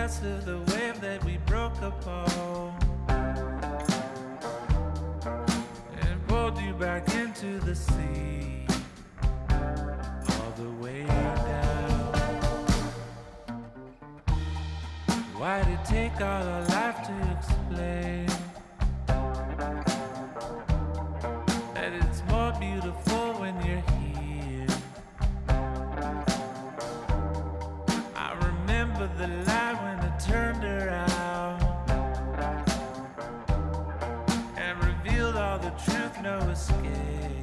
crest of the wave that we broke upon and pulled you back into the sea, all the way down. Why'd it take all our life to explain that it's more beautiful when you're here? I remember the light when it turned around and revealed all the truth, no escape.